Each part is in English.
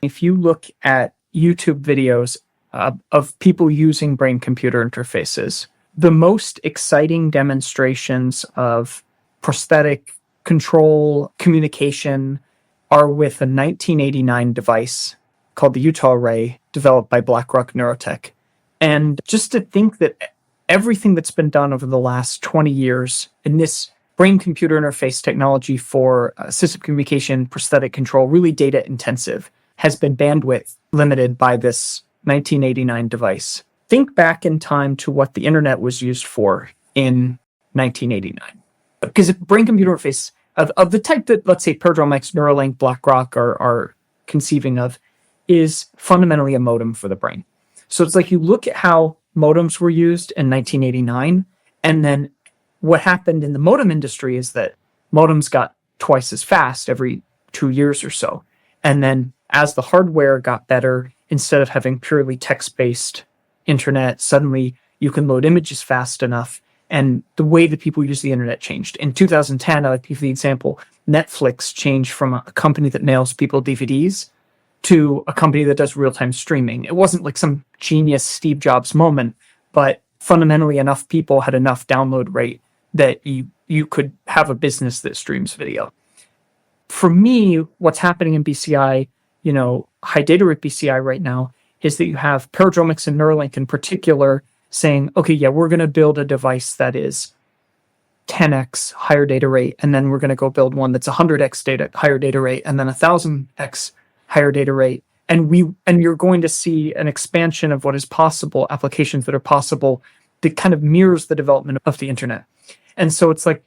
If you look at YouTube videos of people using brain-computer interfaces, the most exciting demonstrations of prosthetic control communication are with a 1989 device called the Utah Ray, developed by BlackRock Neurotech. And just to think that everything that's been done over the last 20 years in this brain-computer interface technology for assistive communication, prosthetic control, really data intensive, has been bandwidth limited by this 1989 device. Think back in time to what the internet was used for in 1989. Because brain-computer interface of the type that, let's say, Paradromics, Neuralink, BlackRock are conceiving of, is fundamentally a modem for the brain. So it's like you look at how modems were used in 1989, and then what happened in the modem industry is that modems got twice as fast every 2 years or so. And then as the hardware got better, instead of having purely text-based internet, suddenly you can load images fast enough. And the way that people use the internet changed. In 2010, I like to give the example, Netflix changed from a company that mails people DVDs to a company that does real-time streaming. It wasn't like some genius Steve Jobs moment, but fundamentally enough people had enough download rate that you could have a business that streams video. For me, what's happening in BCI, high data rate BCI right now, is that you have Paradromics and Neuralink in particular saying, okay, yeah, we're going to build a device that is 10x higher data rate, and then we're going to go build one that's 100x higher data rate, and then 1000x higher data rate. And you're going to see an expansion of what is possible, applications that are possible, that kind of mirrors the development of the internet. And so it's like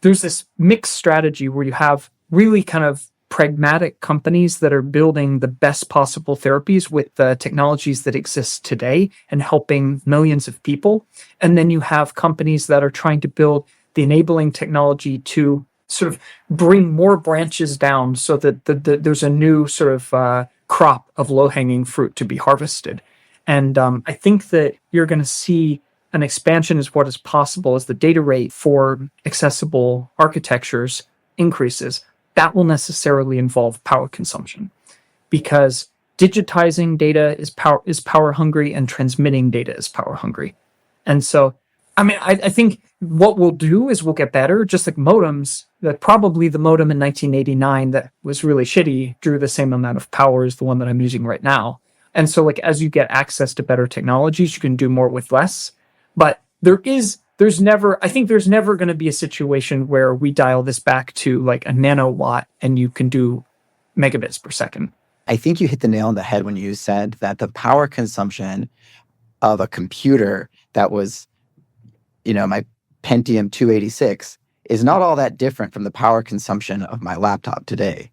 there's this mixed strategy where you have really kind of pragmatic companies that are building the best possible therapies with the technologies that exist today and helping millions of people. And then you have companies that are trying to build the enabling technology to sort of bring more branches down so that there's a new sort of crop of low-hanging fruit to be harvested. And I think that you're going to see an expansion as what is possible as the data rate for accessible architectures increases. That will necessarily involve power consumption, because digitizing data is power hungry and transmitting data is power hungry. And so, I think what we'll do is we'll get better, just like modems, that probably the modem in 1989 that was really shitty drew the same amount of power as the one that I'm using right now. And so as you get access to better technologies, you can do more with less. But there's never going to be a situation where we dial this back to like a nanowatt and you can do megabits per second. I think you hit the nail on the head when you said that the power consumption of a computer that was, my Pentium 286 is not all that different from the power consumption of my laptop today,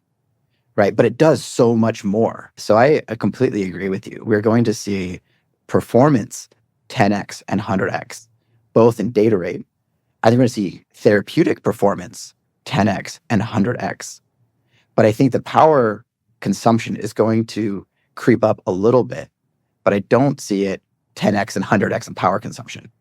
right? But it does so much more. So I completely agree with you. We're going to see performance 10x and 100x. Both in data rate. I think we're going to see therapeutic performance 10x and 100x. But I think the power consumption is going to creep up a little bit, but I don't see it 10x and 100x in power consumption.